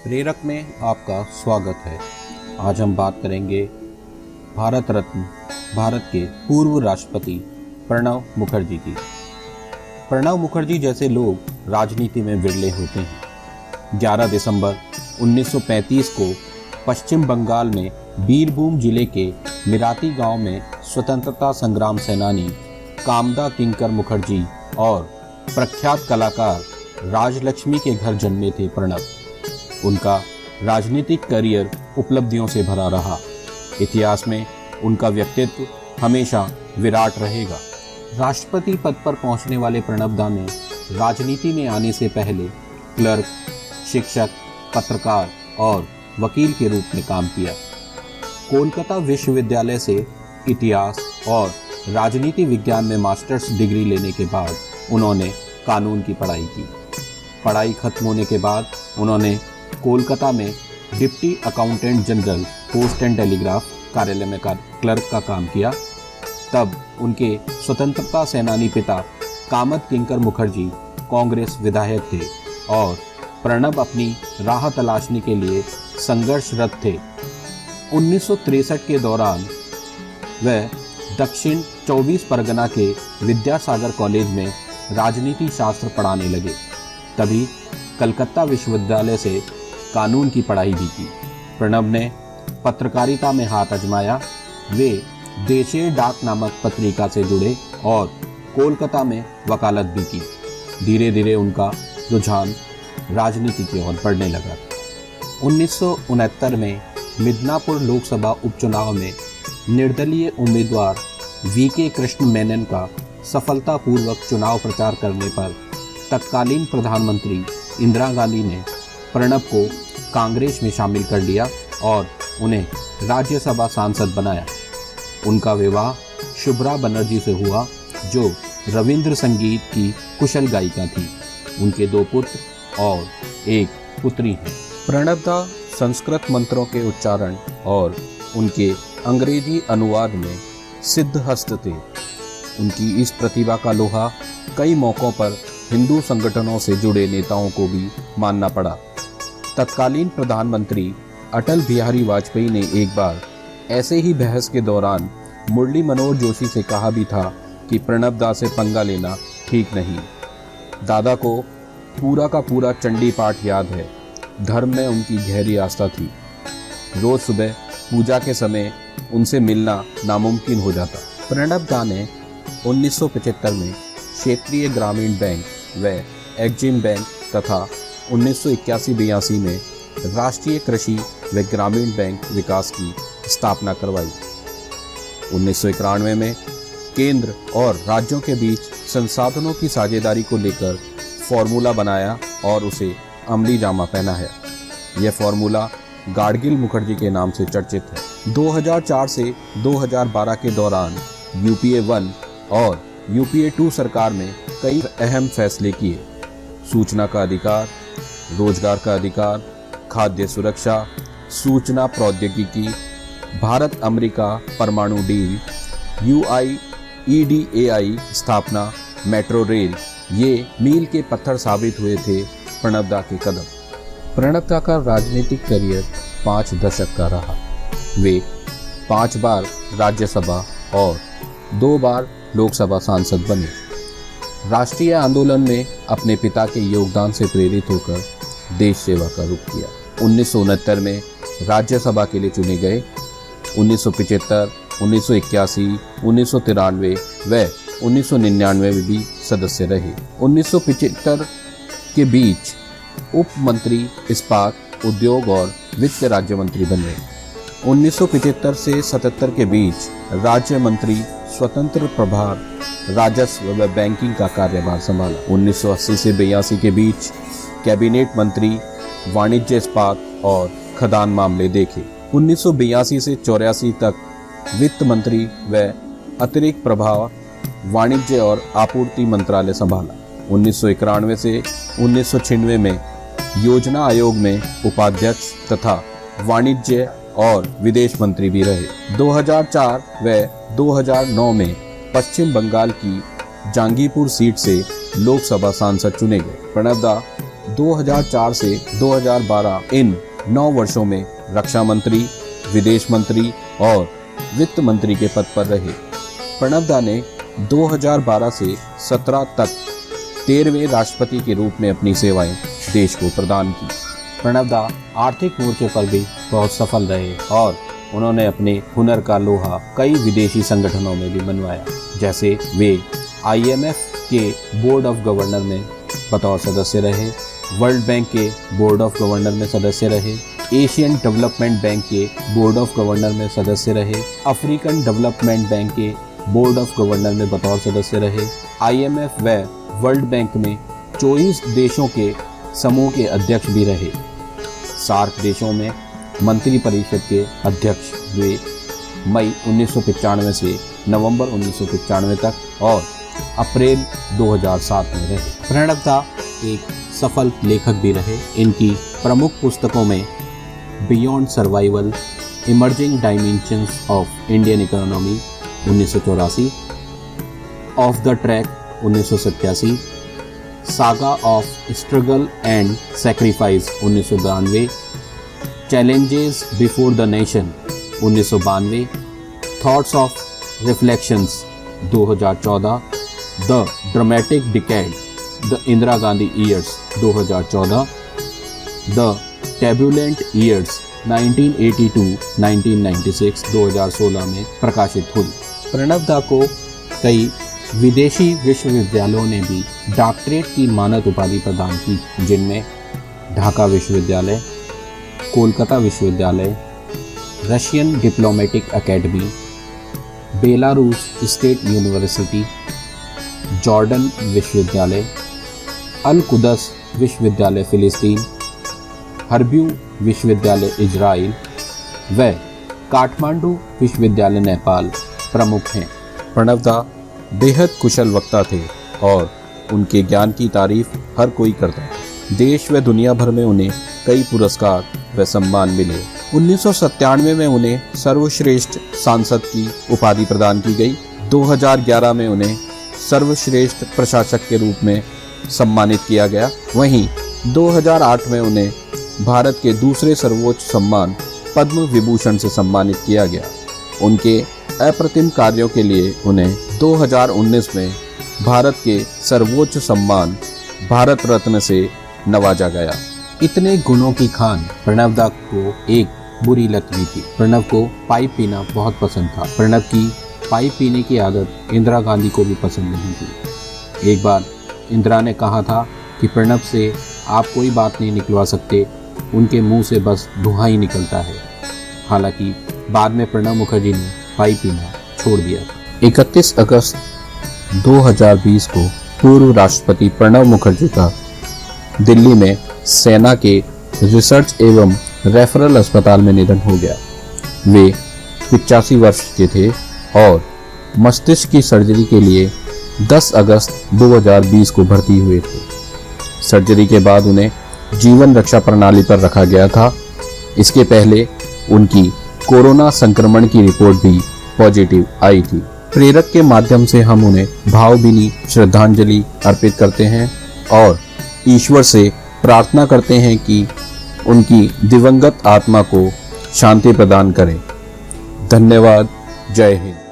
प्रेरक में आपका स्वागत है। आज हम बात करेंगे भारत रत्न भारत के पूर्व राष्ट्रपति प्रणब मुखर्जी की। प्रणब मुखर्जी जैसे लोग राजनीति में विरले होते हैं। 11 दिसंबर 1935 को पश्चिम बंगाल में बीरभूम जिले के मिराती गांव में स्वतंत्रता संग्राम सेनानी कामदा किंकर मुखर्जी और प्रख्यात कलाकार राजलक्ष्मी के घर जन्मे थे प्रणब। उनका राजनीतिक करियर उपलब्धियों से भरा रहा। इतिहास में उनका व्यक्तित्व हमेशा विराट रहेगा। राष्ट्रपति पद पर पहुंचने वाले प्रणब दा ने राजनीति में आने से पहले क्लर्क, शिक्षक, पत्रकार और वकील के रूप में काम किया। कोलकाता विश्वविद्यालय से इतिहास और राजनीति विज्ञान में मास्टर्स डिग्री लेने के बाद उन्होंने कानून की पढ़ाई की। पढ़ाई खत्म होने के बाद उन्होंने कोलकाता में deputy accountant general post and telegraph कार्यालय में क्लर्क का काम किया। तब उनके स्वतंत्रता सेनानी पिता कामद किंकर मुखर्जी कांग्रेस विधायक थे और प्रणब अपनी राह तलाशने के लिए संघर्षरत थे। 1963 के दौरान वह दक्षिण 24 परगना के विद्यासागर कॉलेज में राजनीति शास्त्र पढ़ाने लगे। तभी कलकत्ता विश्वविद्यालय से कानून की पढ़ाई भी की। प्रणब ने पत्रकारिता में हाथ आजमाया। वे देशे डाक नामक पत्रिका से जुड़े और कोलकाता में वकालत भी की। धीरे धीरे उनका रुझान राजनीति की ओर बढ़ने लगा। 1969 में मिदनापुर लोकसभा उपचुनाव में निर्दलीय उम्मीदवार वीके कृष्ण मेनन का सफलतापूर्वक चुनाव प्रचार करने पर तत्कालीन प्रधानमंत्री इंदिरा गांधी ने प्रणब को कांग्रेस में शामिल कर लिया और उन्हें राज्यसभा सांसद बनाया। उनका विवाह शुभ्रा बनर्जी से हुआ, जो रविंद्र संगीत की कुशल गायिका थी। उनके 2 पुत्र और 1 पुत्री हैं। प्रणब दा संस्कृत मंत्रों के उच्चारण और उनके अंग्रेजी अनुवाद में सिद्धहस्त थे। उनकी इस प्रतिभा का लोहा कई मौक़ों पर हिंदू संगठनों से जुड़े नेताओं को भी मानना पड़ा। तत्कालीन प्रधानमंत्री अटल बिहारी वाजपेयी ने एक बार ऐसे ही बहस के दौरान मुरली मनोहर जोशी से कहा भी था कि प्रणब दा से पंगा लेना ठीक नहीं। दादा को पूरा का पूरा चंडी पाठ याद है। धर्म में उनकी गहरी आस्था थी। रोज सुबह पूजा के समय उनसे मिलना नामुमकिन हो जाता। प्रणब दा ने 1975 में क्षेत्रीय ग्रामीण बैंक व एक्जिम बैंक तथा 1981-82 में राष्ट्रीय कृषि व ग्रामीण बैंक विकास की स्थापना करवाई। 1991 में केंद्र और राज्यों के बीच संसाधनों की साझेदारी को लेकर फॉर्मूला बनाया और उसे अमली जामा पहना है। यह फॉर्मूला गाडगिल मुखर्जी के नाम से चर्चित है। 2004 से 2012 के दौरान यूपीए 1 और यूपीए 2 सरकार में कई अहम फैसले किए। सूचना का अधिकार, रोजगार का अधिकार, खाद्य सुरक्षा, सूचना प्रौद्योगिकी, भारत अमेरिका परमाणु डील, UIEDAI स्थापना, मेट्रो रेल, ये मील के पत्थर साबित हुए थे प्रणब दा के कदम। प्रणब दा का राजनीतिक करियर 5 दशक का रहा। वे 5 बार राज्यसभा और 2 बार लोकसभा सांसद बने। राष्ट्रीय आंदोलन में अपने पिता के योगदान से प्रेरित होकर देश सेवा का रुख किया। 1969 में राज्यसभा के लिए चुने गए। 1975, 1981, 1993 व 1999 में भी सदस्य रहे। 1975 के बीच उप मंत्री इस्पात, उद्योग और वित्त राज्य मंत्री बने। 1975 से 77 के बीच राज्य मंत्री स्वतंत्र प्रभार, राजस्व व बैंकिंग का कार्यभार संभाला। 1980 से 82 के बीच कैबिनेट मंत्री, वाणिज्य, इस्पात और खदान मामले देखे। 1982 से 84 तक वित्त मंत्री व अतिरिक्त प्रभार, वाणिज्य और आपूर्ति मंत्रालय संभाला। 1991 से 1996 में योजना आयोग में उपाध्यक्ष तथा वाणिज्य और विदेश मंत्री भी रहे। 2004 व 2009 में पश्चिम बंगाल की जांगीपुर सीट से लोकसभा सांसद चुने गए। प्रणब दा 2004 से 2012 इन 9 वर्षों में रक्षा मंत्री, विदेश मंत्री और वित्त मंत्री के पद पर रहे। प्रणब दा ने 2012 से 17 तक 13वें राष्ट्रपति के रूप में अपनी सेवाएं देश को प्रदान की। प्रणब दा आर्थिक मोर्चे पर भी बहुत सफल रहे और उन्होंने अपने हुनर का लोहा कई विदेशी संगठनों में भी मनवाया। जैसे वे IMF के बोर्ड ऑफ गवर्नर में बतौर सदस्य रहे, वर्ल्ड बैंक के बोर्ड ऑफ गवर्नर में सदस्य रहे, एशियन डेवलपमेंट बैंक के बोर्ड ऑफ गवर्नर में सदस्य रहे, अफ्रीकन डेवलपमेंट बैंक के बोर्ड ऑफ गवर्नर में बतौर सदस्य रहे, IMF व वर्ल्ड बैंक में 24 देशों के समूह के अध्यक्ष भी रहे। सार्क देशों में मंत्री परिषद के अध्यक्ष हुए मई 1995 से नवंबर 1995 तक और अप्रैल 2007 में रहे। प्रणब दा एक सफल लेखक भी रहे। इनकी प्रमुख पुस्तकों में beyond survival, emerging dimensions of Indian economy 1984, of the track 1987, saga of struggle and sacrifice 1992, challenges before the nation 1992, thoughts of reflections 2014, the dramatic decade the Indira Gandhi years 2014, the turbulent years 1982-1996 2016 में प्रकाशित हुई। प्रणब दा को कई विदेशी विश्वविद्यालयों ने भी डॉक्टरेट की मानद उपाधि प्रदान की, जिनमें ढाका विश्वविद्यालय, कोलकाता विश्वविद्यालय, Russian diplomatic academy, Belarus state university, Jordan विश्वविद्यालय, अल कुदस विश्वविद्यालय फिलिस्तीन, हर्ब्यू विश्वविद्यालय इजराइल व काठमांडू विश्वविद्यालय नेपाल प्रमुख हैं। प्रणब दा बेहद कुशल वक्ता थे और उनके ज्ञान की तारीफ हर कोई करता है। देश व दुनिया भर में उन्हें कई पुरस्कार व सम्मान मिले। 1997 में उन्हें सर्वश्रेष्ठ सांसद की उपाधि प्रदान की गई। 2011 में उन्हें सर्वश्रेष्ठ प्रशासक के रूप में सम्मानित किया गया। वहीं 2008 में उन्हें भारत के दूसरे सर्वोच्च सम्मान पद्म विभूषण से सम्मानित किया गया। उनके अप्रतिम कार्यों के लिए उन्हें 2019 में भारत के सर्वोच्च सम्मान भारत रत्न से नवाजा गया। इतने गुणों की खान प्रणब दा को एक बुरी लत भी थी। प्रणब को पाइप पीना बहुत पसंद था। प्रणब की पाइप पीने की आदत इंदिरा गांधी को भी पसंद नहीं थी। एक बार इंदिरा ने कहा था कि प्रणब से आप कोई बात नहीं निकलवा सकते, उनके मुंह से बस धुआं ही निकलता है। हालांकि बाद में प्रणब मुखर्जी ने पाइप पीना छोड़ दिया। 31 अगस्त 2020 को पूर्व राष्ट्रपति प्रणब मुखर्जी का दिल्ली में सेना के रिसर्च एवं रेफरल अस्पताल में निधन हो गया। वे 85 वर्ष के थे और मस्तिष्क की सर्जरी के लिए 10 अगस्त 2020 को भर्ती हुए थे। सर्जरी के बाद उन्हें जीवन रक्षा प्रणाली पर रखा गया था। इसके पहले उनकी कोरोना संक्रमण की रिपोर्ट भी पॉजिटिव आई थी। प्रेरक के माध्यम से हम उन्हें भावभीनी श्रद्धांजलि अर्पित करते हैं और ईश्वर से प्रार्थना करते हैं कि उनकी दिवंगत आत्मा को शांति प्रदान करें। धन्यवाद। जय हिंद।